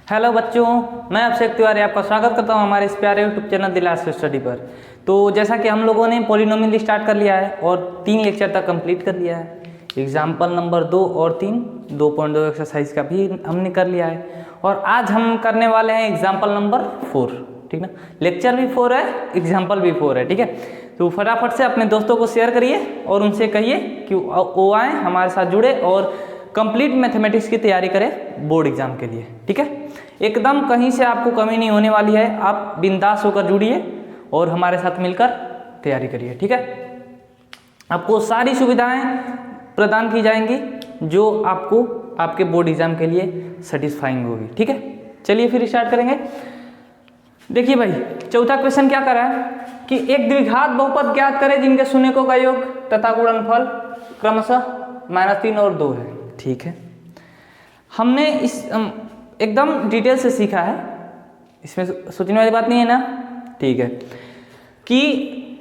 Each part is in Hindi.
हेलो बच्चों, मैं अभिषेक तिवारी आपका स्वागत करता हूं हमारे इस प्यारे यूट्यूब चैनल दिलास स्टडी पर। तो जैसा कि हम लोगों ने पॉलिनोमियल स्टार्ट कर लिया है और 3 लेक्चर तक कंप्लीट कर लिया है। एग्जाम्पल नंबर 2 और 3 2.2 एक्सरसाइज का भी हमने कर लिया है और आज हम करने वाले हैं एग्जाम्पल नंबर 4। ठीक ना, लेक्चर भी 4 है, एग्जाम्पल भी 4 है। ठीक है, तो फटाफट से अपने दोस्तों को शेयर करिए और उनसे कहिए कि वो आएँ हमारे साथ जुड़े और कंप्लीट मैथमेटिक्स की तैयारी करें बोर्ड एग्जाम के लिए। ठीक है, एकदम कहीं से आपको कमी नहीं होने वाली है। आप बिंदास होकर जुड़िए और हमारे साथ मिलकर तैयारी करिए। ठीक है, आपको सारी सुविधाएं प्रदान की जाएंगी जो आपको आपके बोर्ड एग्जाम के लिए सेटिस्फाइंग होगी। ठीक है, चलिए फिर स्टार्ट करेंगे। देखिए भाई, चौथा क्वेश्चन क्या करा है कि एक द्विघात बहुपद ज्ञात करें जिनके शून्यकों का योग तथा गुणनफल क्रमशः -3 और 2 है। ठीक है, हमने इस एकदम डिटेल से सीखा है, इसमें सोचने वाली बात नहीं है ना। ठीक है, कि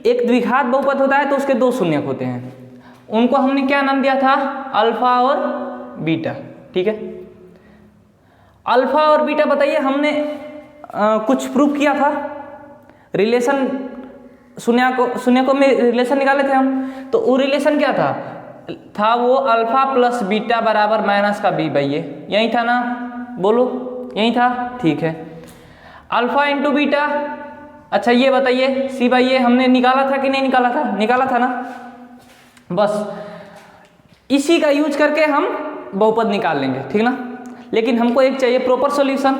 एक द्विघात बहुपद होता है तो उसके 2 शून्यक होते हैं, उनको हमने क्या नाम दिया था, अल्फा और बीटा। ठीक है, अल्फा और बीटा बताइए, हमने कुछ प्रूफ किया था, रिलेशन शून्यकों में रिलेशन निकाले थे हम। तो वो रिलेशन क्या था वो अल्फा प्लस बीटा बराबर माइनस का बी बाई ए, यही था ना, बोलो यही था। ठीक है, अल्फा इंटू बीटा। अच्छा ये बताइए सी बाई ए हमने निकाला था कि नहीं निकाला था, निकाला था ना। बस इसी का यूज करके हम बहुपद निकाल लेंगे, ठीक ना। लेकिन हमको एक चाहिए प्रॉपर सॉल्यूशन,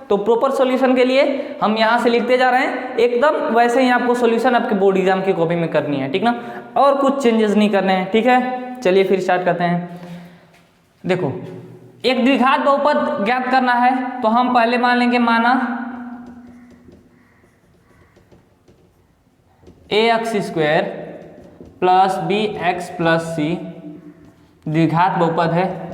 तो प्रॉपर सॉल्यूशन के लिए हम यहाँ से लिखते जा रहे हैं एकदम वैसे ही आपको सॉल्यूशन आपके बोर्ड एग्जाम की कॉपी में करनी है। ठीक ना, और कुछ चेंजेस नहीं करने हैं। ठीक है, चलिए फिर स्टार्ट करते हैं। देखो, एक द्विघात बहुपद ज्ञात करना है तो हम पहले मान लेंगे, माना ax² plus bx plus c द्विघात बहुपद है।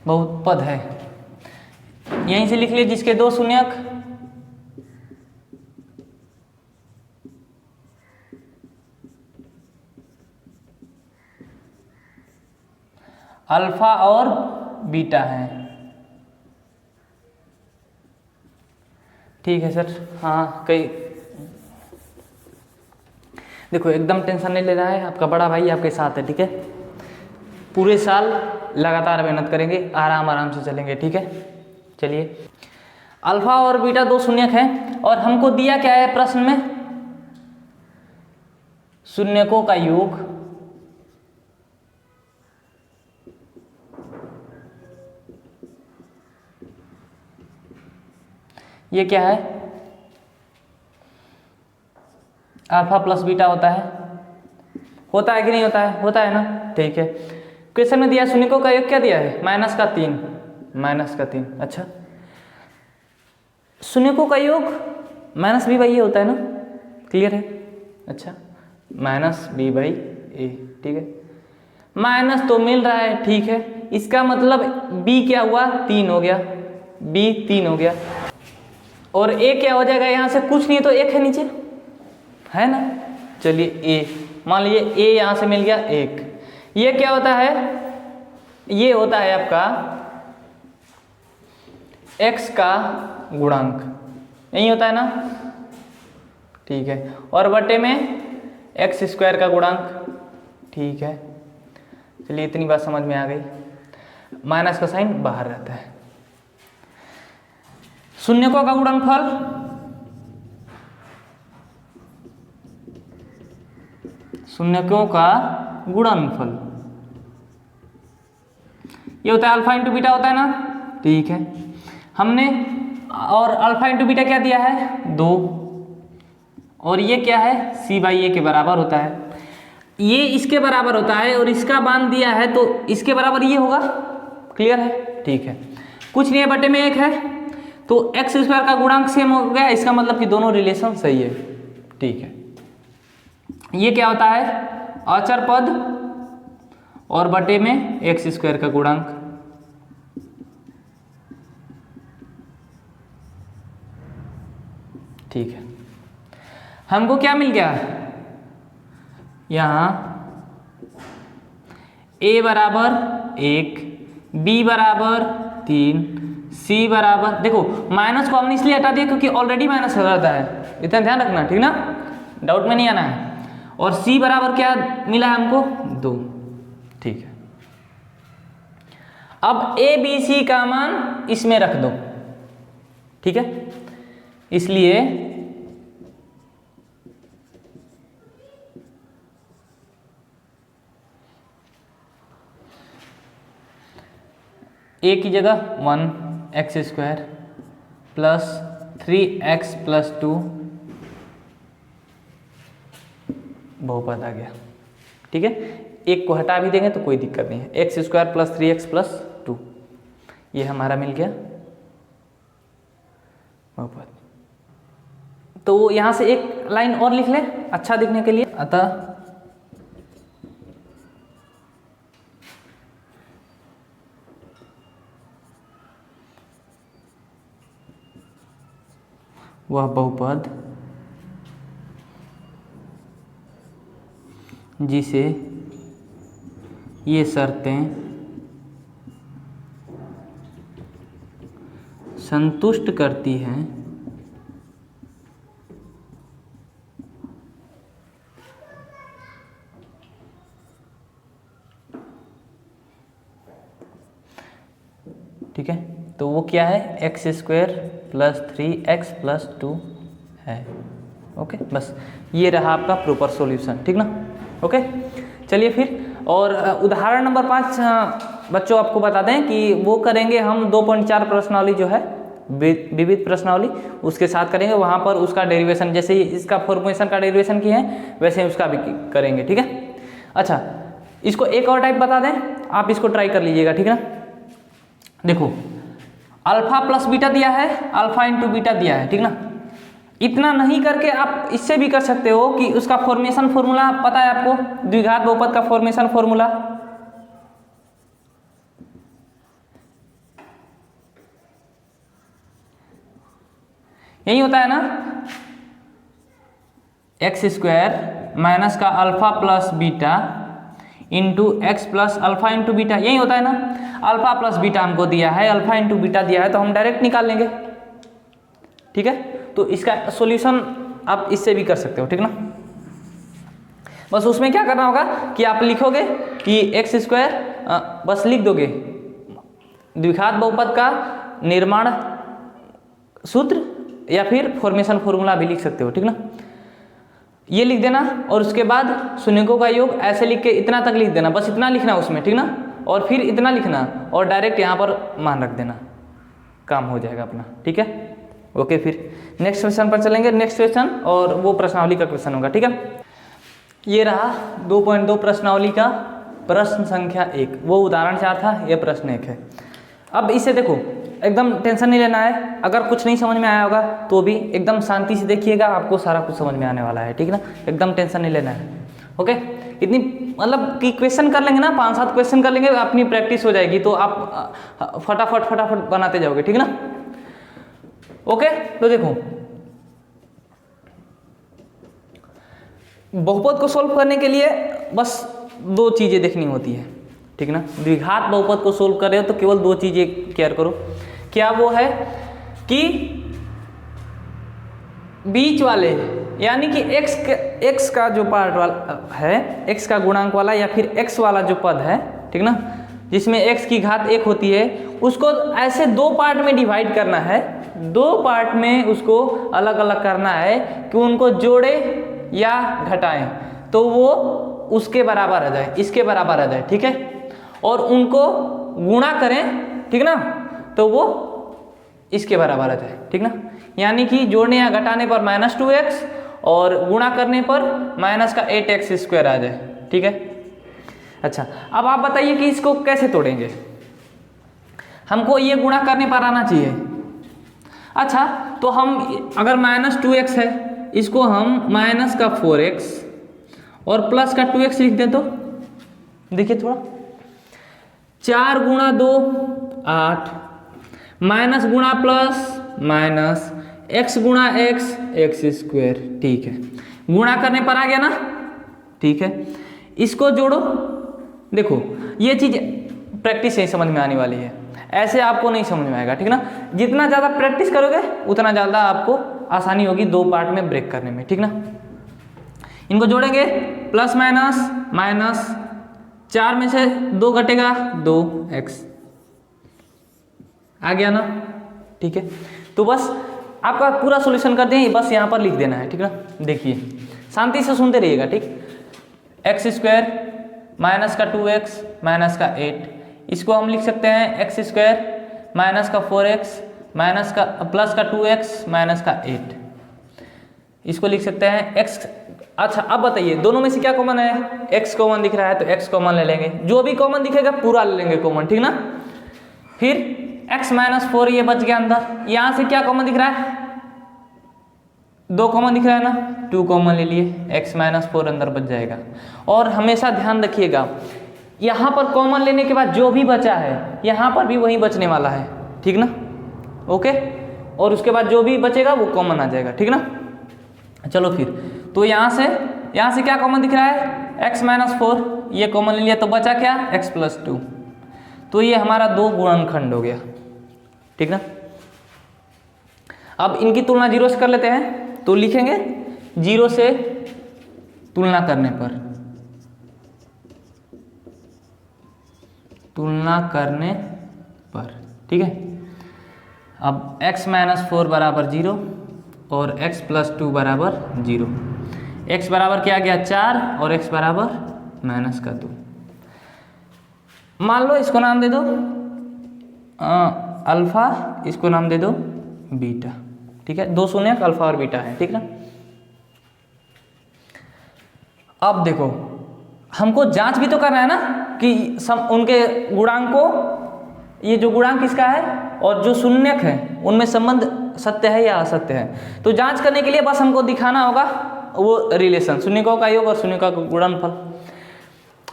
बहुपद है, यहीं से लिख लीजिए जिसके 2 शून्यक अल्फा और बीटा है। ठीक है सर, हाँ कई देखो एकदम टेंशन नहीं लेना है, आपका बड़ा भाई आपके साथ है। ठीक है, पूरे साल लगातार मेहनत करेंगे, आराम से चलेंगे। ठीक है, चलिए अल्फा और बीटा 2 शून्यक हैं और हमको दिया क्या है प्रश्न में, शून्यकों का योग ये क्या है, अल्फा प्लस बीटा होता है कि नहीं होता है, होता है ना। ठीक है, क्वेश्चन में दिया शून्यकों का योग क्या दिया है, -3। अच्छा, शून्यकों का योग माइनस बी बाई ए होता है ना, क्लियर है। अच्छा, -b बाई ए। ठीक है, माइनस तो मिल रहा है, ठीक है, इसका मतलब b क्या हुआ, 3 हो गया, b 3 हो गया और a क्या हो जाएगा, यहाँ से कुछ नहीं है तो 1 है नीचे, है ना। चलिए a मान लीजिए, a यहाँ से मिल गया 1। ये क्या होता है, ये होता है आपका x का गुणांक, यही होता है ना। ठीक है, और बटे में x² का गुणांक। ठीक है, चलिए इतनी बात समझ में आ गई, माइनस का साइन बाहर रहता है। शून्यकों का गुणनफल ये होता है अल्फा इंटू बीटा होता है ना। ठीक है, हमने और अल्फा इंटू बीटा क्या दिया है, 2, और ये क्या है, c बाई ए के बराबर होता है। ये इसके बराबर होता है और इसका मान दिया है तो इसके बराबर ये होगा, क्लियर है। ठीक है, कुछ नहीं है, बटे में 1 है तो x² का गुणांक सेम हो गया, इसका मतलब कि दोनों रिलेशन सही है। ठीक है, ये क्या होता है, अचर पद और बटे में x² का गुणांक। ठीक है, हमको क्या मिल गया, यहाँ a बराबर 1, b बराबर 3, c बराबर, देखो माइनस को हमने इसलिए हटा दिया क्योंकि ऑलरेडी माइनस हो जाता है, इतना ध्यान रखना, ठीक ना, डाउट में नहीं आना है। और c बराबर क्या मिला है हमको 2, ठीक है। अब a b c का मान इसमें रख दो, ठीक है, इसलिए a की जगह 1x² प्लस 3x प्लस 2 बहुपद आ गया, ठीक है। एक को हटा भी देंगे तो कोई दिक्कत नहीं है, x² प्लस 3x प्लस 2 ये हमारा मिल गया बहुपद। तो यहाँ से एक लाइन और लिख लें अच्छा दिखने के लिए, अतः वह बहुपद जिसे ये शर्तें संतुष्ट करती हैं ठीक है। तो वो क्या है, x² प्लस 3x प्लस 2 है। ओके, बस ये रहा आपका प्रॉपर सॉल्यूशन, ठीक ना। ओके, चलिए फिर और उदाहरण नंबर 5 बच्चों आपको बता दें कि वो करेंगे हम 2.4 प्रश्नावली जो है विविध प्रश्नावली उसके साथ करेंगे, वहाँ पर उसका डेरिवेशन जैसे इसका फॉर्मेशन का डेरिवेशन किए हैं वैसे ही उसका भी करेंगे, ठीक है। अच्छा, इसको एक और टाइप बता दें, आप इसको ट्राई कर लीजिएगा, ठीक है ना। देखो अल्फा प्लस बीटा दिया है, अल्फा इंटू बीटा दिया है, ठीक ना। इतना नहीं करके आप इससे भी कर सकते हो कि उसका फॉर्मेशन फॉर्मूला पता है आपको, द्विघात बहुपद का फॉर्मेशन फॉर्मूला यही होता है ना, x² माइनस का alpha plus beta into x plus alpha into beta, यही होता है ना। अल्फा प्लस बीटा हमको दिया है, अल्फा इंटू बीटा दिया है, तो हम डायरेक्ट निकाल लेंगे, ठीक है। तो इसका सॉल्यूशन आप इससे भी कर सकते हो, ठीक ना। बस उसमें क्या करना होगा कि आप लिखोगे कि x², बस लिख दोगे द्विघात बहुपद का निर्माण सूत्र या फिर फॉर्मेशन फॉर्मूला भी लिख सकते हो, ठीक ना। ये लिख देना और उसके बाद शून्यकों का योग ऐसे लिख के इतना तक लिख देना, बस इतना लिखना उसमें, ठीक ना। और फिर इतना लिखना और डायरेक्ट यहाँ पर मान रख देना, काम हो जाएगा अपना, ठीक है। ओके, फिर नेक्स्ट क्वेश्चन पर चलेंगे। नेक्स्ट क्वेश्चन और वो प्रश्नावली का क्वेश्चन होगा, ठीक है। ये रहा 2.2 प्रश्नावली का प्रश्न संख्या 1, वो उदाहरण 4 था, ये प्रश्न 1 है। अब इसे देखो, एकदम टेंशन नहीं लेना है, अगर कुछ नहीं समझ में आया होगा तो भी एकदम शांति से देखिएगा, आपको सारा कुछ समझ में आने वाला है, ठीक ना। एकदम टेंशन नहीं लेना है, ओके। इतनी मतलब कि क्वेश्चन कर लेंगे ना, 5-7 क्वेश्चन कर लेंगे, अपनी प्रैक्टिस हो जाएगी, तो आप फटाफट बनाते जाओगे, ठीक ना। ओके, तो देखो बहुपद को सोल्व करने के लिए बस 2 चीज़ें देखनी होती है, ठीक ना। द्विघात बहुपद को सोल्व कर रहे हो तो केवल 2 चीज़ें केयर करो। क्या वो है कि बीच वाले यानी कि x का जो पार्ट वाला है, x का गुणांक वाला या फिर x वाला जो पद है, ठीक ना, जिसमें x की घात 1 होती है, उसको ऐसे 2 पार्ट में डिवाइड करना है, 2 पार्ट में उसको अलग अलग करना है कि उनको जोड़े या घटाएं तो वो उसके बराबर आ जाए, इसके बराबर आ जाए, ठीक है। और उनको गुणा करें, ठीक ना, तो वो इसके बराबर आ जाए, ठीक ना। यानी कि जोड़ने या घटाने पर -2x और गुणा करने पर माइनस का 8x² आ जाए, ठीक है। अच्छा, अब आप बताइए कि इसको कैसे तोड़ेंगे। हमको ये गुणा करने पर आना चाहिए। अच्छा, तो हम अगर -2x है, इसको हम माइनस का 4x और प्लस का 2x लिख दें तो देखिए थोड़ा, 4 गुणा 2 8, माइनस गुणा प्लस माइनस, x गुणा x x², ठीक है। गुणा करने पर आ गया ना, ठीक है, इसको जोड़ो। देखो ये चीज़ प्रैक्टिस से समझ में आने वाली है, ऐसे आपको नहीं समझ में आएगा, ठीक ना। जितना ज़्यादा प्रैक्टिस करोगे उतना ज़्यादा आपको आसानी होगी 2 पार्ट में ब्रेक करने में, ठीक ना। इनको जोड़ेंगे, प्लस माइनस माइनस, 4 में से 2 घटेगा 2x, आ गया ना, ठीक है। तो बस आपका पूरा सॉल्यूशन कर दें, बस यहाँ पर लिख देना है, ठीक ना। देखिए शांति से सुनते रहिएगा, ठीक। एक्स स्क्वायर माइनस का 2x माइनस का 8, इसको हम लिख सकते हैं एक्स स्क्वायर माइनस का 4x माइनस का प्लस का 2x माइनस का 8, इसको लिख सकते हैं x। अच्छा अब बताइए दोनों में से क्या कॉमन है, x कॉमन दिख रहा है तो x कॉमन ले लेंगे, जो भी कॉमन दिखेगा पूरा ले लेंगे कॉमन, ठीक ना। फिर x माइनस 4 ये बच गया अंदर, यहाँ से क्या कॉमन दिख रहा है, 2 कॉमन दिख रहा है ना, 2 कॉमन ले लिए, x माइनस 4 अंदर बच जाएगा। और हमेशा ध्यान रखिएगा यहाँ पर कॉमन लेने के बाद जो भी बचा है यहाँ पर भी वही बचने वाला है, ठीक ना, ओके। और उसके बाद जो भी बचेगा वो कॉमन आ जाएगा, ठीक ना। चलो फिर, तो यहाँ से क्या कॉमन दिख रहा है, x माइनस 4 ये कॉमन ले लिया तो बचा क्या, x प्लस 2, तो ये हमारा 2 गुणनखंड हो गया, ठीक ना। अब इनकी तुलना 0 से कर लेते हैं, तो लिखेंगे 0 से तुलना करने पर, ठीक है। अब x माइनस 4 बराबर 0 और x प्लस 2 बराबर 0, x बराबर क्या आ गया 4 और x बराबर माइनस का 2। मान लो इसको नाम दे दो अल्फा, इसको नाम दे दो बीटा, ठीक है। 2 शून्यक अल्फा और बीटा है, ठीक ना। अब देखो हमको जांच भी तो करना है ना कि उनके गुणांक को, ये जो गुणांक इसका है और जो शून्यक है उनमें संबंध सत्य है या असत्य है। तो जांच करने के लिए बस हमको दिखाना होगा वो रिलेशन, शून्यकों का योग और शून्यकों का गुणनफल।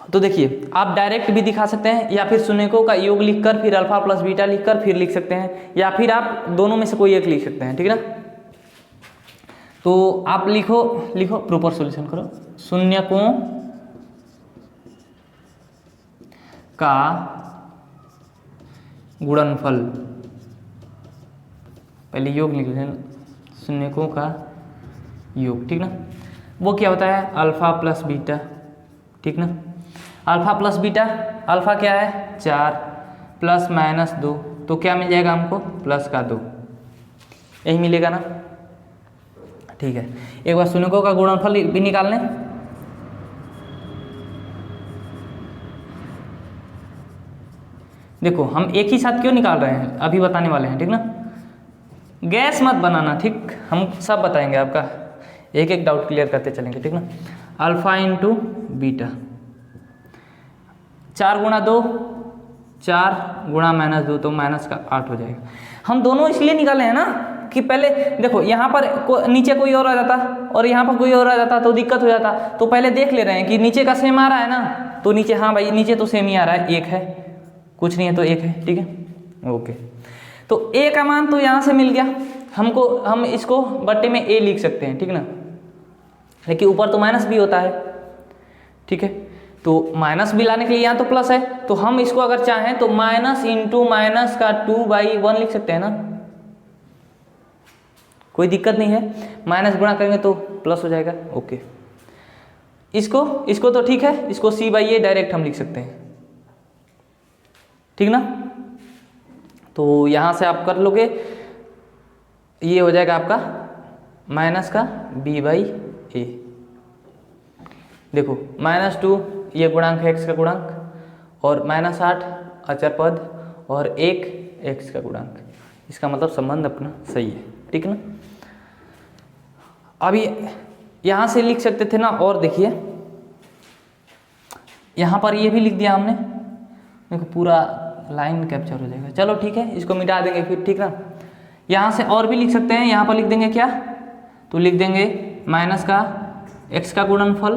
तो देखिए आप डायरेक्ट भी दिखा सकते हैं, या फिर शून्यकों का योग लिखकर फिर अल्फा प्लस बीटा लिखकर फिर लिख सकते हैं, या फिर आप दोनों में से कोई एक लिख सकते हैं, ठीक है ना। तो आप लिखो प्रॉपर सॉल्यूशन करो, शून्यकों का गुणनफल, पहले योग लिख लें, शून्यकों का योग, ठीक ना। वो क्या होता है, अल्फा प्लस बीटा, ठीक ना। अल्फा प्लस बीटा, अल्फा क्या है 4 प्लस माइनस 2, तो क्या मिल जाएगा हमको प्लस का 2, यही मिलेगा ना, ठीक है। एक बार शून्यकों का गुणनफल भी निकाल लें, देखो हम एक ही साथ क्यों निकाल रहे हैं अभी बताने वाले हैं, ठीक ना। गैस मत बनाना, ठीक, हम सब बताएंगे, आपका एक एक डाउट क्लियर करते चलेंगे, ठीक ना। अल्फा इंटू बीटा, 4 गुणा 2 4 गुणा माइनस 2 तो माइनस का 8 हो जाएगा। हम दोनों इसलिए निकाले हैं ना कि पहले देखो यहाँ पर नीचे कोई और आ जाता और यहाँ पर कोई और आ जाता तो दिक्कत हो जाता, तो पहले देख ले रहे हैं कि नीचे का सेम आ रहा है ना, तो नीचे, हाँ भाई नीचे तो सेम ही आ रहा है, 1 है, कुछ नहीं है तो 1 है, ठीक है, ओके। तो a का मान तो यहाँ से मिल गया हमको, हम इसको बट्टे में a लिख सकते हैं, ठीक ना, लेकिन ऊपर तो माइनस भी होता है, ठीक है। तो माइनस भी लाने के लिए यहाँ तो प्लस है, तो हम इसको अगर चाहें तो माइनस इंटू माइनस का 2/1 लिख सकते हैं ना, कोई दिक्कत नहीं है, माइनस गुणा करेंगे तो प्लस हो जाएगा, ओके। इसको तो ठीक है, इसको c/a डायरेक्ट हम लिख सकते हैं, ठीक ना। तो यहाँ से आप कर लोगे, ये हो जाएगा आपका माइनस का b/a, देखो -2 ये गुणांक है x का गुणांक, और -8 अचर पद, और 1 x का गुणांक, इसका मतलब संबंध अपना सही है, ठीक ना। अभी यहाँ से लिख सकते थे ना, और देखिए यहाँ पर ये भी लिख दिया हमने, देखो पूरा लाइन कैप्चर हो जाएगा, चलो ठीक है, इसको मिटा देंगे फिर, ठीक ना। यहाँ से और भी लिख सकते हैं, यहाँ पर लिख देंगे क्या, तो लिख देंगे माइनस का x का गुणनफल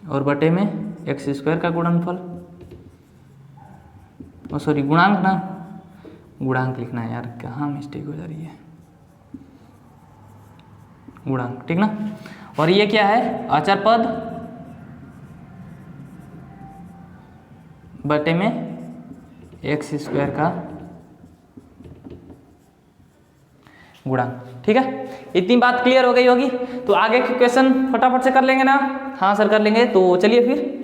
और बटे में x² का गुणनफल, सॉरी गुणांक ना, गुणांक लिखना है यार, कहाँ मिस्टेक हो जा रही है, गुणांक, ठीक ना। और ये क्या है, अचर पद बटे में एक्स स्क्वायर का गुणांक, ठीक है। इतनी बात क्लियर हो गई होगी। तो आगे के क्वेश्चन फटाफट से कर लेंगे ना? हाँ सर कर लेंगे। तो चलिए फिर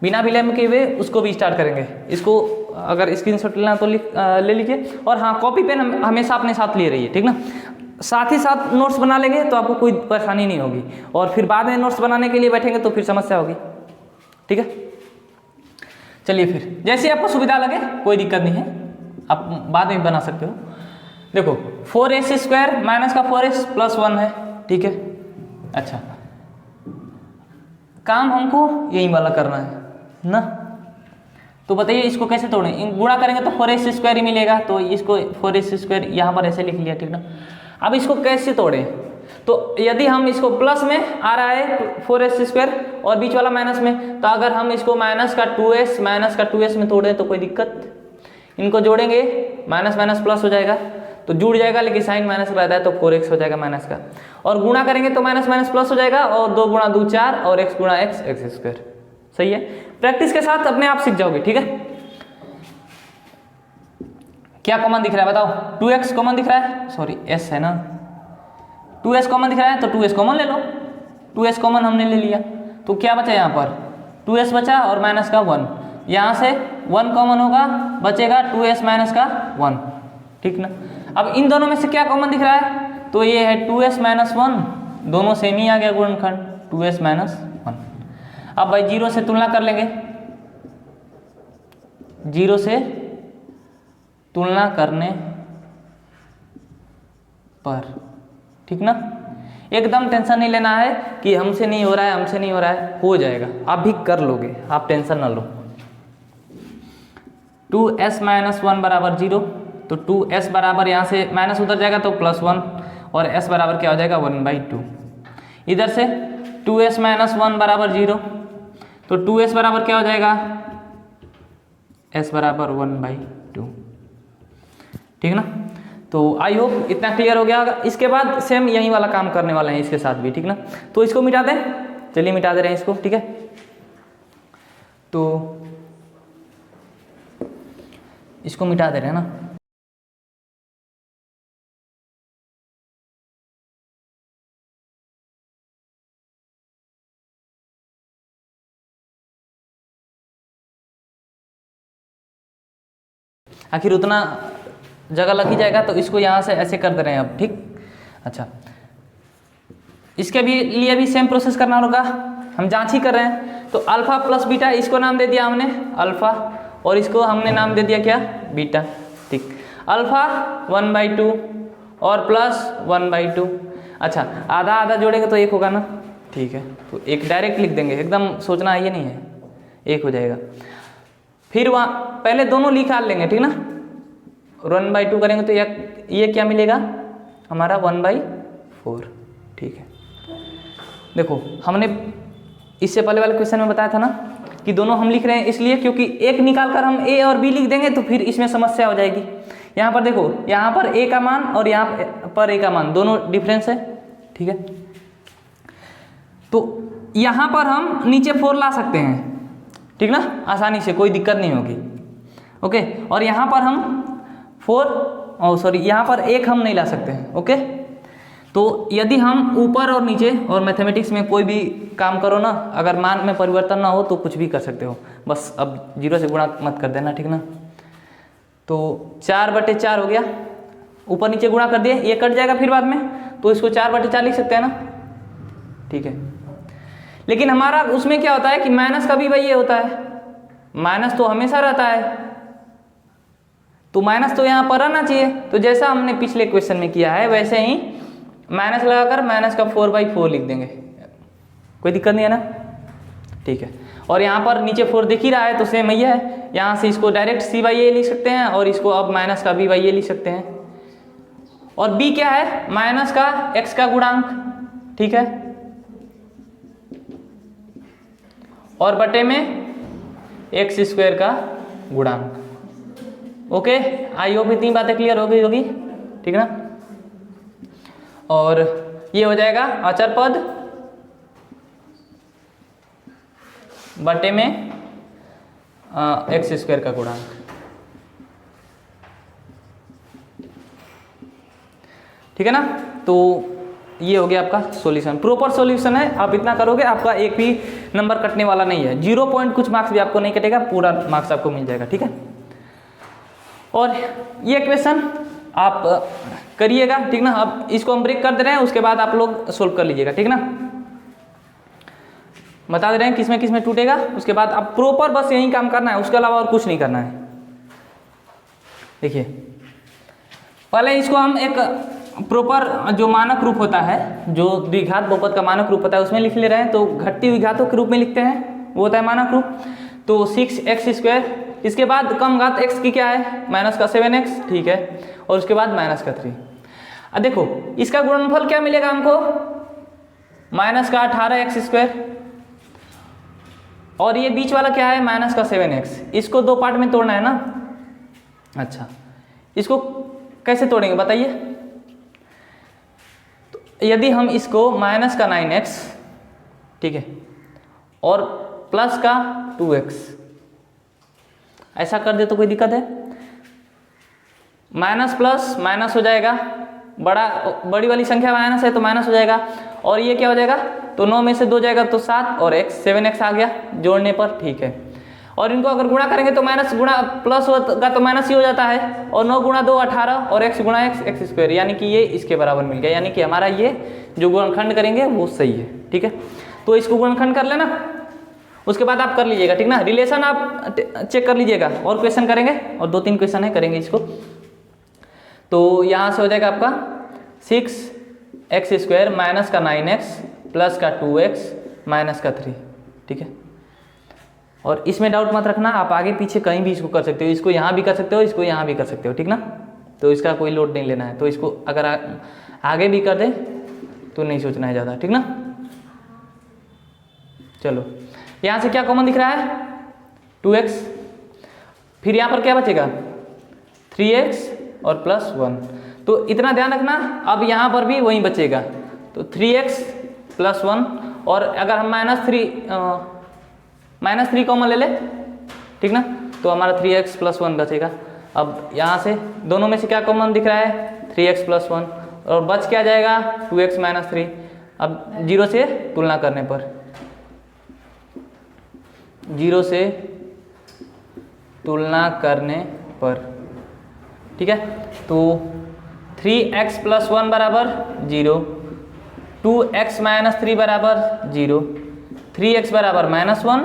बिना विलंब के हुए उसको भी स्टार्ट करेंगे। इसको अगर स्क्रीनशॉट लेना तो ले लीजिए, और हाँ कॉपी पेन हमेशा अपने साथ लिए रहिए, ठीक ना। साथ ही साथ नोट्स बना लेंगे तो आपको कोई परेशानी नहीं होगी, और फिर बाद में नोट्स बनाने के लिए बैठेंगे तो फिर समस्या होगी, ठीक है। चलिए फिर जैसे आपको सुविधा लगे, कोई दिक्कत नहीं है, आप बाद में बना सकते हो। देखो 4s² माइनस का 4s प्लस 1 है, ठीक है। अच्छा, काम हमको यही वाला करना है ना। तो बताइए इसको कैसे तोड़ें? गुणा करेंगे तो 4s² ही मिलेगा, तो इसको 4s² यहाँ पर ऐसे लिख लिया, ठीक ना। अब इसको कैसे तोड़ें? तो यदि हम इसको प्लस में आ रहा है 4s² और बीच वाला माइनस में, तो अगर हम इसको माइनस का 2s में तोड़ें तो कोई दिक्कत, इनको जोड़ेंगे माइनस माइनस प्लस हो जाएगा, तो जुड़ जाएगा, लेकिन साइन माइनस रहता है तो 4x हो जाएगा माइनस का, और गुणा करेंगे तो माइनस माइनस प्लस हो जाएगा, और 2 गुणा 2 4 और x गुणा x² सही है। प्रैक्टिस के साथ अपने आप सीख जाओगे, ठीक है। क्या कॉमन दिख रहा है बताओ? 2x कॉमन दिख रहा है, सॉरी s है ना, 2s कॉमन दिख रहा है तो 2s कॉमन ले लो, 2s कॉमन हमने ले लिया, तो क्या बचा यहाँ पर? 2s बचा और माइनस का 1, यहाँ से 1 कॉमन होगा, बचेगा 2s माइनस का 1, ठीक ना। अब इन दोनों में से क्या कॉमन दिख रहा है? तो ये है 2s माइनस 1, दोनों सेम ही आ गया गुणनखंड 2s माइनस 1। अब भाई 0 से तुलना कर लेंगे, 0 से तुलना करने पर, ठीक ना। एकदम टेंशन नहीं लेना है कि हमसे नहीं हो रहा है, हमसे नहीं हो रहा है, हो जाएगा, आप भी कर लोगे, आप टेंशन ना लो। 2s माइनस 1 बराबर 0, तो 2s बराबर यहाँ से माइनस उधर जाएगा तो प्लस 1, और s बराबर क्या हो जाएगा 1/2। इधर से 2s माइनस 1 बराबर 0, तो 2s बराबर क्या हो जाएगा? s बराबर 1/2, ठीक ना। तो आई होप इतना क्लियर हो गया होगा। इसके बाद सेम यही वाला काम करने वाले हैं इसके साथ भी, ठीक ना। तो इसको मिटा दें, चलिए मिटा दे रहे हैं इसको, ठीक है। तो इसको मिटा दे रहे हैं ना। आखिर उतना जगह लग ही जाएगा, तो इसको यहाँ से ऐसे कर दे रहे हैं अब, ठीक। अच्छा, इसके भी लिए भी सेम प्रोसेस करना होगा, हम जांच ही कर रहे हैं। तो अल्फा प्लस बीटा, इसको नाम दे दिया हमने अल्फा, और इसको हमने नाम दे दिया क्या? बीटा, ठीक। अल्फा 1/2 और प्लस 1/2। अच्छा, आधा आधा जोड़ेंगे तो 1 होगा ना, ठीक है। तो 1 डायरेक्ट लिख देंगे, एकदम सोचना ये नहीं है, 1 हो जाएगा। फिर वहाँ पहले दोनों निकाल लेंगे, ठीक ना। 1/2 करेंगे तो ये क्या मिलेगा हमारा? 1/4, ठीक है। देखो हमने इससे पहले वाले क्वेश्चन में बताया था ना कि दोनों हम लिख रहे हैं इसलिए क्योंकि एक निकाल कर हम a और b लिख देंगे तो फिर इसमें समस्या हो जाएगी। यहाँ पर देखो, यहाँ पर a का मान और यहाँ पर a का मान दोनों डिफरेंस है, ठीक है। तो यहाँ पर हम नीचे 4 ला सकते हैं, ठीक ना, आसानी से, कोई दिक्कत नहीं होगी, ओके। और यहाँ पर हम 4 यहाँ पर 1 हम नहीं ला सकते हैं, ओके। तो यदि हम ऊपर और नीचे और मैथमेटिक्स में कोई भी काम करो ना, अगर मान में परिवर्तन ना हो तो कुछ भी कर सकते हो, बस अब 0 से गुणा मत कर देना, ठीक ना। तो 4/4 हो गया, ऊपर नीचे गुणा कर दिए, ये कट जाएगा फिर बाद में, तो इसको 4/4 लिख सकते हैं ना, ठीक है। लेकिन हमारा उसमें क्या होता है कि माइनस का भी वही ये होता है, माइनस तो हमेशा रहता है, तो माइनस तो यहाँ पर आना चाहिए। तो जैसा हमने पिछले क्वेश्चन में किया है वैसे ही माइनस लगाकर माइनस का 4/4 लिख देंगे, कोई दिक्कत नहीं है ना, ठीक है। और यहाँ पर नीचे 4 दिख ही रहा है तो सेम ही है, यहाँ से इसको डायरेक्ट c/a लिख सकते हैं और इसको अब माइनस का b/a लिख सकते हैं। और b क्या है? माइनस का x का गुणांक, ठीक है, और बटे में x² का गुणांक, ओके। आई होप इतनी बातें क्लियर हो गई होगी, ठीक ना। और ये हो जाएगा अचर पद बटे में एक्स स्क्वायर का गुणांक। ठीक है ना। तो ये हो गया आपका सॉल्यूशन, प्रॉपर सॉल्यूशन है। आप इतना करोगे आपका एक भी नंबर कटने वाला नहीं है, 0 पॉइंट कुछ मार्क्स भी आपको नहीं कटेगा, पूरा मार्क्स आपको मिल जाएगा। ठीक है। और ये क्वेश्चन आप करिएगा, ठीक ना। अब इसको हम ब्रेक कर दे रहे हैं, उसके बाद आप लोग सोल्व कर लीजिएगा, ठीक ना। बता दे रहे हैं किसमें किसमें टूटेगा, उसके बाद आप प्रॉपर बस यही काम करना है, उसके अलावा और कुछ नहीं करना है। देखिए पहले इसको हम एक प्रॉपर जो मानक रूप होता है, जो द्विघात बहुपद का मानक रूप होता है उसमें लिख ले रहे हैं। तो घटती हुई घातों के रूप में लिखते हैं, वो होता है मानक रूप। तो 6x², इसके बाद कम घात x की क्या है, माइनस का 7x, ठीक है। और उसके बाद माइनस का 3। अब देखो इसका गुणनफल क्या मिलेगा हमको, माइनस का 18x², और ये बीच वाला क्या है, माइनस का 7x। इसको दो पार्ट में तोड़ना है ना। अच्छा, इसको कैसे तोड़ेंगे बताइए। तो यदि हम इसको माइनस का 9x, ठीक है, और प्लस का 2x ऐसा कर दे तो कोई दिक्कत है। माइनस प्लस माइनस हो जाएगा, बड़ी वाली संख्या माइनस है तो माइनस हो जाएगा, और ये क्या हो जाएगा, तो 9 में से 2 जाएगा तो 7 और x 7x आ गया जोड़ने पर, ठीक है। और इनको अगर गुणा करेंगे तो माइनस गुणा प्लस होगा तो माइनस ही हो जाता है, और 9 गुणा 2 18 और x गुणा x² यानी कि ये इसके बराबर मिल गया, यानी कि हमारा ये जो गुणनखंड करेंगे वो सही है। ठीक है, तो इसको गुणनखंड कर लेना, उसके बाद आप कर लीजिएगा, ठीक ना। रिलेशन आप चेक कर लीजिएगा, और क्वेश्चन करेंगे, और 2-3 क्वेश्चन है करेंगे इसको। तो यहाँ से हो जाएगा आपका 6x² माइनस का 9x प्लस का 2x माइनस का 3, ठीक है। और इसमें डाउट मत रखना, आप आगे पीछे कहीं भी इसको कर सकते हो, इसको यहाँ भी कर सकते हो, इसको यहाँ भी कर सकते हो, ठीक ना। तो इसका कोई लोड नहीं लेना है, तो इसको अगर आगे भी कर दे तो नहीं सोचना है ज़्यादा, ठीक ना। चलो यहाँ से क्या कॉमन दिख रहा है, 2x, फिर यहाँ पर क्या बचेगा 3x और प्लस 1। तो इतना ध्यान रखना, अब यहाँ पर भी वही बचेगा, तो 3x प्लस 1, और अगर हम -3 कॉमन ले ले, ठीक ना, तो हमारा 3x प्लस 1 बचेगा। अब यहाँ से दोनों में से क्या कॉमन दिख रहा है, 3x प्लस 1, और बच क्या जाएगा 2x माइनस 3। अब 0 से तुलना करने पर, 0 से तुलना करने पर, ठीक है। तो 3x प्लस 1 बराबर 0, 2x माइनस 3 बराबर 0, 3x बराबर -1,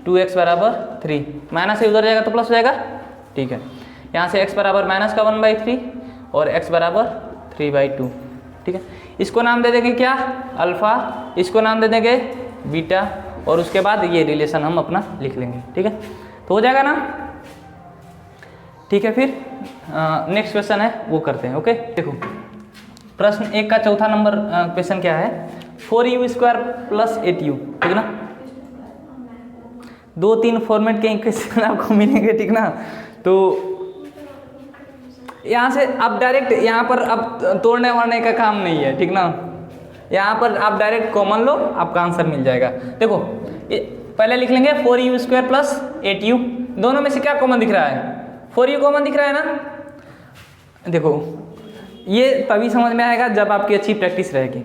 2x बराबर 3, माइनस से उधर जाएगा तो प्लस हो जाएगा, ठीक है। यहाँ से x बराबर माइनस का 1/3 और x बराबर 3/2, ठीक है। इसको नाम दे देंगे क्या, अल्फा, इसको नाम दे देंगे बीटा, और उसके बाद ये रिलेशन हम अपना लिख लेंगे, ठीक है। तो हो जाएगा ना, ठीक है। फिर नेक्स्ट क्वेश्चन है वो करते हैं, ओके। देखो प्रश्न 1 का चौथा नंबर क्वेश्चन क्या है, 4u² प्लस 8u, ठीक ना। 2-3 फॉर्मेट के क्वेश्चन आपको मिलेंगे, ठीक ना। तो यहाँ से आप डायरेक्ट यहाँ पर अब तोड़ने वाड़ने का काम नहीं है, ठीक ना। यहाँ पर आप डायरेक्ट कॉमन लो, आपका आंसर मिल जाएगा। देखो पहले लिख लेंगे 4u² प्लस 8u, दोनों में से क्या कॉमन दिख रहा है, 4u कॉमन दिख रहा है ना। देखो ये तभी समझ में आएगा जब आपकी अच्छी प्रैक्टिस रहेगी,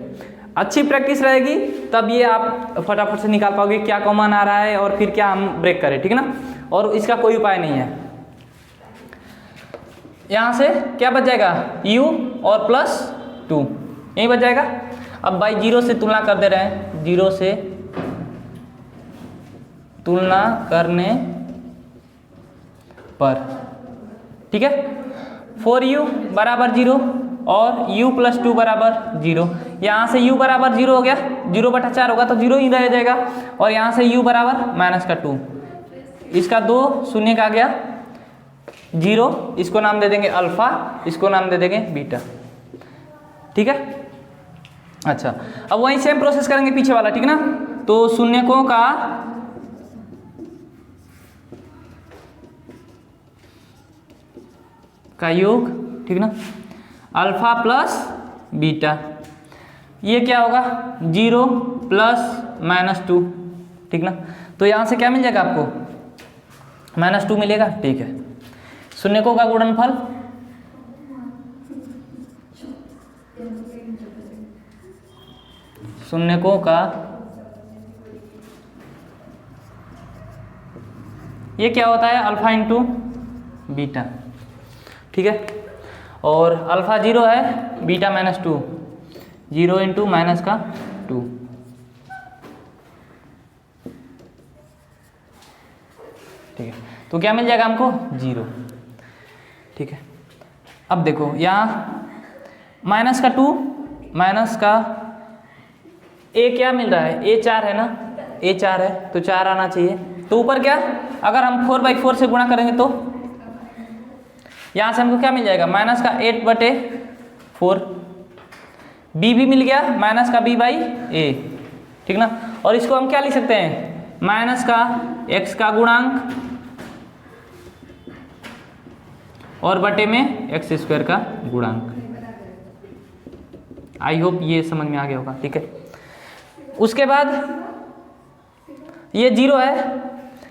अच्छी प्रैक्टिस रहेगी तब ये आप फटाफट से निकाल पाओगे क्या कॉमन आ रहा है और फिर क्या हम ब्रेक करें, ठीक है ना। और इसका कोई उपाय नहीं है। यहाँ से क्या बच जाएगा, u और प्लस 2 यही बच जाएगा। अब बाई 0 से तुलना कर दे रहे हैं, 0 से तुलना करने पर, ठीक है। 4u बराबर 0 और u प्लस 2 बराबर 0, यहाँ से u बराबर 0 हो गया, 0/4 होगा तो 0 ही रह जाएगा, और यहाँ से u बराबर -2, इसका 2 शून्य का आ गया 0, इसको नाम दे देंगे अल्फा, इसको नाम दे देंगे बीटा, ठीक है। अच्छा, अब वही सेम प्रोसेस करेंगे पीछे वाला, ठीक ना। तो शून्यकों का योग, ठीक ना, अल्फा प्लस बीटा, ये क्या होगा 0 प्लस -2, ठीक ना। तो यहाँ से क्या मिल जाएगा आपको -2 मिलेगा, ठीक है। शून्यकों का गुणनफल शून्यकों का ये क्या होता है अल्फा इंटू बीटा, ठीक है। और अल्फा 0 है, बीटा -2, 0 इंटू -2, ठीक है। तो क्या मिल जाएगा हमको 0, ठीक है। अब देखो यहाँ -2 माइनस का ए क्या मिल रहा है, ए 4 है ना, ए 4 है तो 4 आना चाहिए। तो ऊपर क्या, अगर हम 4/4 से गुणा करेंगे तो यहाँ से हमको क्या मिल जाएगा -8/4, बी भी मिल गया -b/a, ठीक ना। और इसको हम क्या लिख सकते हैं माइनस का x का गुणांक और बटे में x² का गुणांक। आई होप ये समझ में आ गया होगा, ठीक है। उसके बाद ये 0 है,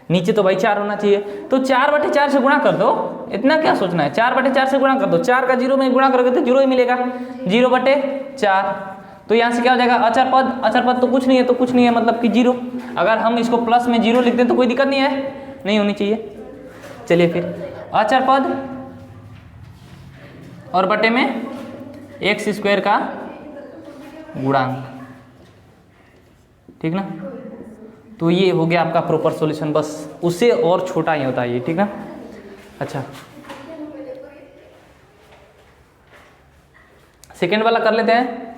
नीचे तो भाई 4 होना चाहिए, तो 4/4 से गुणा कर दो, इतना क्या सोचना है, 4/4 से गुणा कर दो, 4 का 0 में गुणा करोगे तो 0 ही मिलेगा, 0/4। तो यहाँ से क्या हो जाएगा अचर पद, अचर पद तो कुछ नहीं है, तो कुछ नहीं है मतलब कि 0। अगर हम इसको प्लस में 0 लिख दें तो कोई दिक्कत नहीं है, नहीं होनी चाहिए। चलिए फिर अचर पद और बटे में x² का गुणांक, ठीक ना। तो ये हो गया आपका प्रॉपर सॉल्यूशन, बस उससे और छोटा ही होता है ये, ठीक ना। अच्छा सेकेंड वाला कर लेते हैं।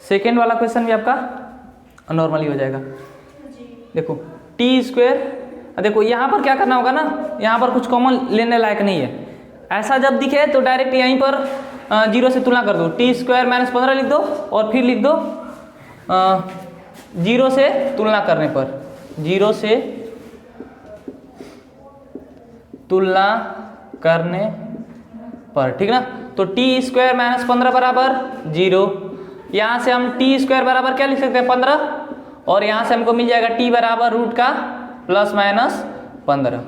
सेकेंड वाला क्वेश्चन भी आपका नॉर्मली हो जाएगा। देखो t², देखो यहाँ पर क्या करना होगा ना, यहाँ पर कुछ कॉमन लेने लायक नहीं है। ऐसा जब दिखे तो डायरेक्ट यहीं पर 0 से तुलना कर दो, t² - 15 लिख दो और फिर लिख दो 0 से तुलना करने पर, 0 से तुलना करने पर, ठीक ना। तो t² - 15 बराबर 0। यहाँ से हम t² बराबर क्या लिख सकते हैं 15, और यहाँ से हमको मिल जाएगा t बराबर रूट का +-15।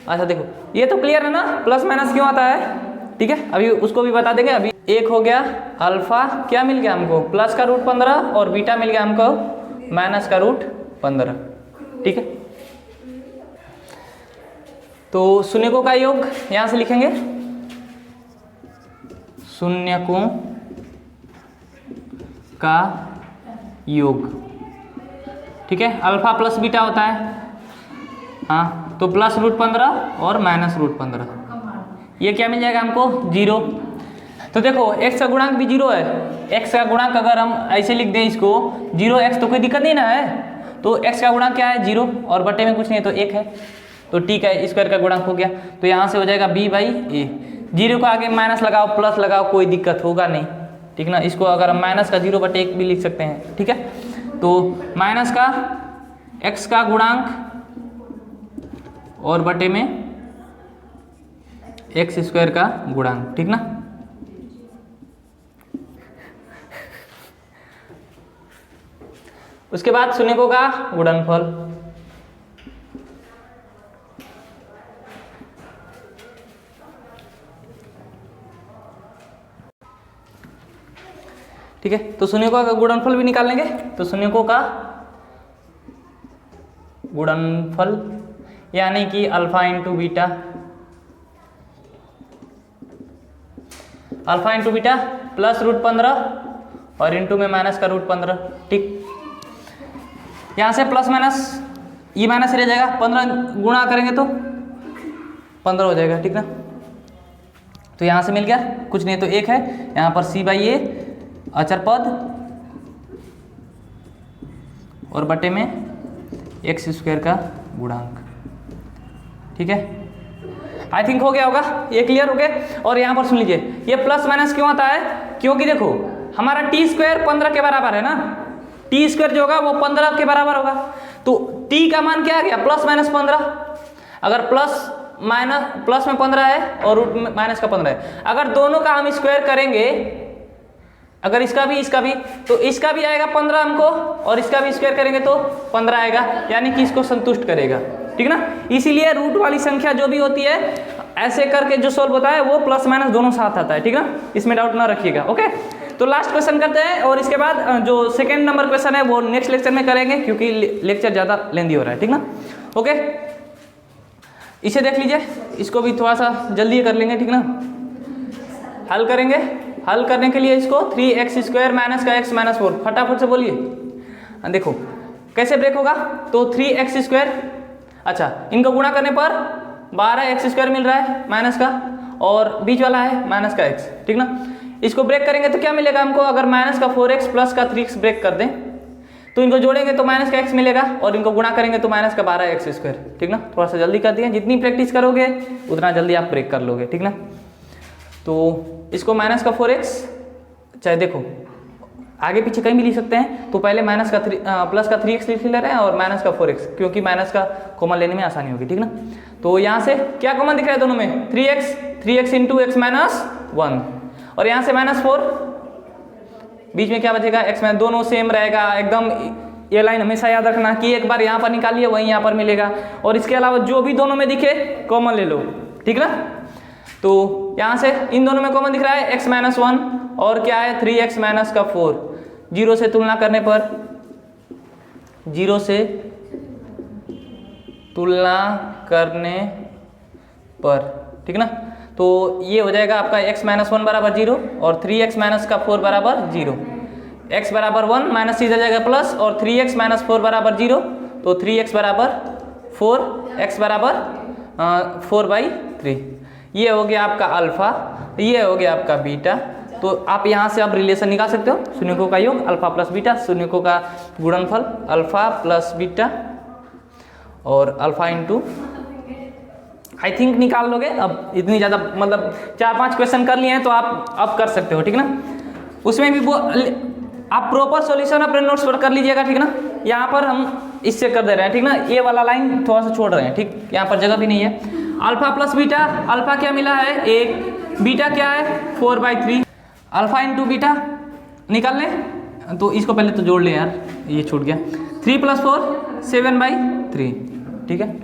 अच्छा देखो ये तो क्लियर है ना, प्लस माइनस क्यों आता है, ठीक है। अभी उसको भी बता देंगे। अभी एक हो गया अल्फा क्या मिल गया हमको +15 और बीटा मिल गया हमको -15, ठीक है। तो शून्यकों का योग यहाँ से लिखेंगे, शून्यकों का योग, ठीक है। अल्फा प्लस बीटा होता है, हाँ, तो +√15 और -√15, ये क्या मिल जाएगा हमको 0। तो देखो x का गुणांक भी 0 है, x का गुणांक अगर हम ऐसे लिख दें इसको 0x तो कोई दिक्कत नहीं ना है। तो x का गुणांक क्या है 0 और बटे में कुछ नहीं है तो 1 है, तो t का स्क्वायर का गुणांक हो गया। तो यहाँ से हो जाएगा b/a, 0 को आगे माइनस लगाओ प्लस लगाओ कोई दिक्कत होगा नहीं, ठीक ना। इसको अगर हम -0/1 भी लिख सकते हैं, ठीक है। तो माइनस का x का गुणांक और बटे में x² का गुणांक, ठीक ना। उसके बाद शून्यकों का गुणनफल, ठीक है। तो शून्यकों का गुणनफल भी निकाल लेंगे। तो शून्यकों का गुणनफल यानी कि alpha into beta, alpha into beta +√15 और इंटू में -√15, ठीक। यहाँ से प्लस माइनस ये माइनस रह जाएगा, 15 गुणा करेंगे तो 15 हो जाएगा, ठीक ना। तो यहाँ से मिल गया कुछ नहीं तो 1 है, यहाँ पर c/a अचर पद और बटे में x² का गुणांक, ठीक है। आई थिंक हो गया होगा, ये क्लियर हो गया। और यहाँ पर सुन लीजिए ये प्लस माइनस क्यों आता है, क्योंकि देखो हमारा t² 15 के बराबर है ना, t² जो होगा वो 15 के बराबर होगा। तो t का मान क्या आ गया +-15, अगर माइनस प्लस में 15 है और रूट में माइनस का 15 है। अगर दोनों का हम स्क्वायर करेंगे, अगर इसका भी तो इसका भी आएगा 15 हमको, और इसका भी स्क्वायर करेंगे तो 15 आएगा, यानी कि इसको संतुष्ट करेगा, ठीक ना। इसीलिए रूट वाली संख्या जो भी होती है ऐसे करके जो सोल्व होता है वो प्लस माइनस दोनों साथ आता है, ठीक ना, इसमें डाउट ना रखिएगा। ओके, तो लास्ट क्वेश्चन करते हैं और इसके बाद जो सेकेंड नंबर क्वेश्चन है वो नेक्स्ट लेक्चर में करेंगे, क्योंकि लेक्चर ज़्यादा लेंदी हो रहा है, ठीक ना। ओके, इसे देख लीजिए, इसको भी थोड़ा सा जल्दी कर लेंगे, ठीक ना। हल करेंगे, हल करने के लिए इसको 3x² माइनस का x माइनस 4, फटाफट से बोलिए। देखो कैसे ब्रेक होगा, तो 3x², अच्छा इनको गुणा करने पर 12x² मिल रहा है माइनस का, और बीच वाला है माइनस का x, ठीक ना। इसको ब्रेक करेंगे तो क्या मिलेगा हमको, अगर माइनस का 4x प्लस का 3x ब्रेक कर दें तो इनको जोड़ेंगे तो माइनस का x मिलेगा, और इनको गुणा करेंगे तो माइनस का 12x², ठीक ना। थोड़ा सा जल्दी कर दिए, जितनी प्रैक्टिस करोगे उतना जल्दी आप ब्रेक कर लोगे, ठीक ना। तो इसको माइनस का 4x, चाहे देखो आगे पीछे कहीं भी लिख सकते हैं, तो पहले माइनस का प्लस का 3x लिख ले रहे हैं और माइनस का 4x, क्योंकि माइनस का कॉमन लेने में आसानी होगी, ठीक ना। तो यहाँ से क्या कॉमन दिख रहा है दोनों में, 3x इंटू x माइनस 1, और यहाँ से माइनस 4, बीच में क्या बचेगा x माइनस, दोनों सेम रहेगा एकदम। ये लाइन हमेशा याद रखना कि एक बार यहाँ पर निकालिए वहीं यहाँ पर मिलेगा, और इसके अलावा जो भी दोनों में दिखे कॉमन ले लो, ठीक ना। तो यहाँ से इन दोनों में कॉमन दिख रहा है x माइनस 1 और क्या है 3x माइनस का 4, जीरो से तुलना करने पर, जीरो से तुलना करने पर, ठीक ना। तो ये हो जाएगा आपका x माइनस 1 बराबर 0 और 3x माइनस का 4 बराबर 0, x बराबर 1 माइनस सीधा जाएगा प्लस, और 3x माइनस 4 बराबर 0, तो 3x बराबर 4, x बराबर 4/3। ये हो गया आपका अल्फा, ये हो गया आपका बीटा। तो आप यहाँ से आप रिलेशन निकाल सकते हो, शून्यकों का योग अल्फा प्लस बीटा, शून्यकों का गुणनफल अल्फा प्लस बीटा, और अल्फा इंटू, आई थिंक निकाल लोगे। अब इतनी ज़्यादा मतलब 4-5 क्वेश्चन कर लिए हैं तो आप अब कर सकते हो, ठीक ना। उसमें भी वो आप प्रॉपर सॉल्यूशन अपने नोट्स पर कर लीजिएगा, ठीक ना। यहाँ पर हम इससे कर दे रहे हैं, ठीक ना, ये वाला लाइन थोड़ा सा छोड़ रहे हैं, ठीक, यहाँ पर जगह भी नहीं है। अल्फा प्लस बीटा, अल्फा क्या मिला है 1, बीटा क्या है 4/3, अल्फा इंटू बीटा निकाल लें, तो इसको पहले तो जोड़ लें यार, ये छूट गया, 3 + 4 7/3, ठीक है,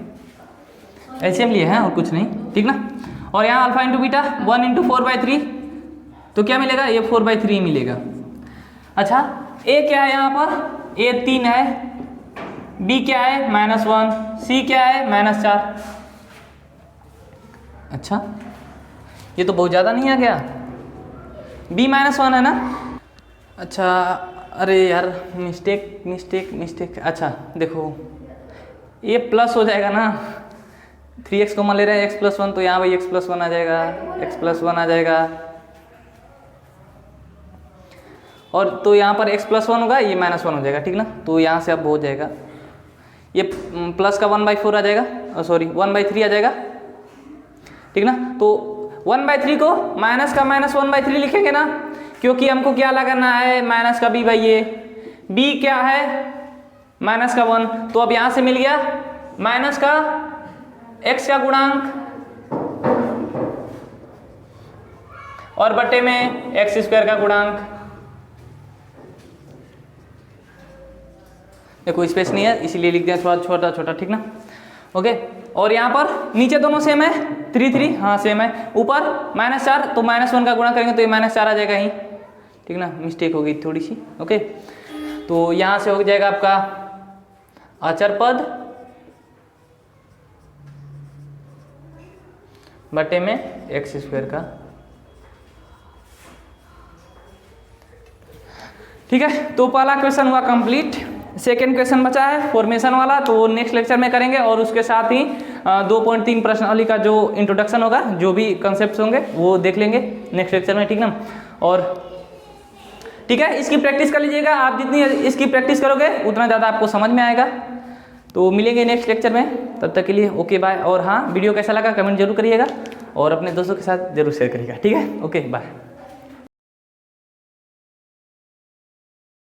एलसीएम लिए हैं और कुछ नहीं, ठीक ना। और यहाँ अल्फा इंटू बीटा 1 इंटू 4/3, तो क्या मिलेगा, ये 4/3 मिलेगा। अच्छा ए क्या है यहाँ पर, ए 3 है, बी क्या है -1, सी क्या है -4। अच्छा ये तो बहुत ज़्यादा नहीं आ गया, b -1 है ना। अच्छा अरे यार मिस्टेक। अच्छा देखो ये प्लस हो जाएगा ना, 3x कॉमन ले रहे हैं, x + 1, तो यहाँ भाई x + 1 आ जाएगा, x + 1 आ जाएगा, और तो यहाँ पर x + 1 होगा, ये -1 हो जाएगा, ठीक ना। तो यहाँ से अब हो जाएगा, ये प्लस का 1/4 आ जाएगा, सॉरी 1/3 आ जाएगा, ठीक ना। तो 1/3 को माइनस का -1/3 लिखेंगे ना, क्योंकि हमको क्या लगाना है, माइनस का b/a, b क्या है -1, तो अब यहाँ से मिल गया माइनस का x का गुणांक और बटे में x² का गुणांक। देखो स्पेस नहीं है इसीलिए लिख दिया थोड़ा छोटा, ठीक ना। ओके, और यहाँ पर नीचे दोनों सेम है, 3 हाँ सेम है, ऊपर -4, तो -1 का गुणा करेंगे तो ये -4 आ जाएगा ही, ठीक ना, मिस्टेक हो गई थोड़ी सी। ओके, तो यहाँ से हो जाएगा आपका अचर पद बटे में x² का, ठीक है। तो पहला क्वेश्चन हुआ कंप्लीट, सेकेंड क्वेश्चन बचा है फॉर्मेशन वाला, तो नेक्स्ट लेक्चर में करेंगे, और उसके साथ ही 2.3 प्रश्नावली का जो इंट्रोडक्शन होगा, जो भी कंसेप्ट होंगे वो देख लेंगे नेक्स्ट लेक्चर में, ठीक ना। और ठीक है, इसकी प्रैक्टिस कर लीजिएगा, आप जितनी इसकी प्रैक्टिस करोगे उतना ज़्यादा आपको समझ में आएगा। तो मिलेंगे नेक्स्ट लेक्चर में, तब तक के लिए ओके बाय। और हाँ, वीडियो कैसा लगा कमेंट जरूर करिएगा, और अपने दोस्तों के साथ जरूर शेयर करिएगा, ठीक है, ओके बाय।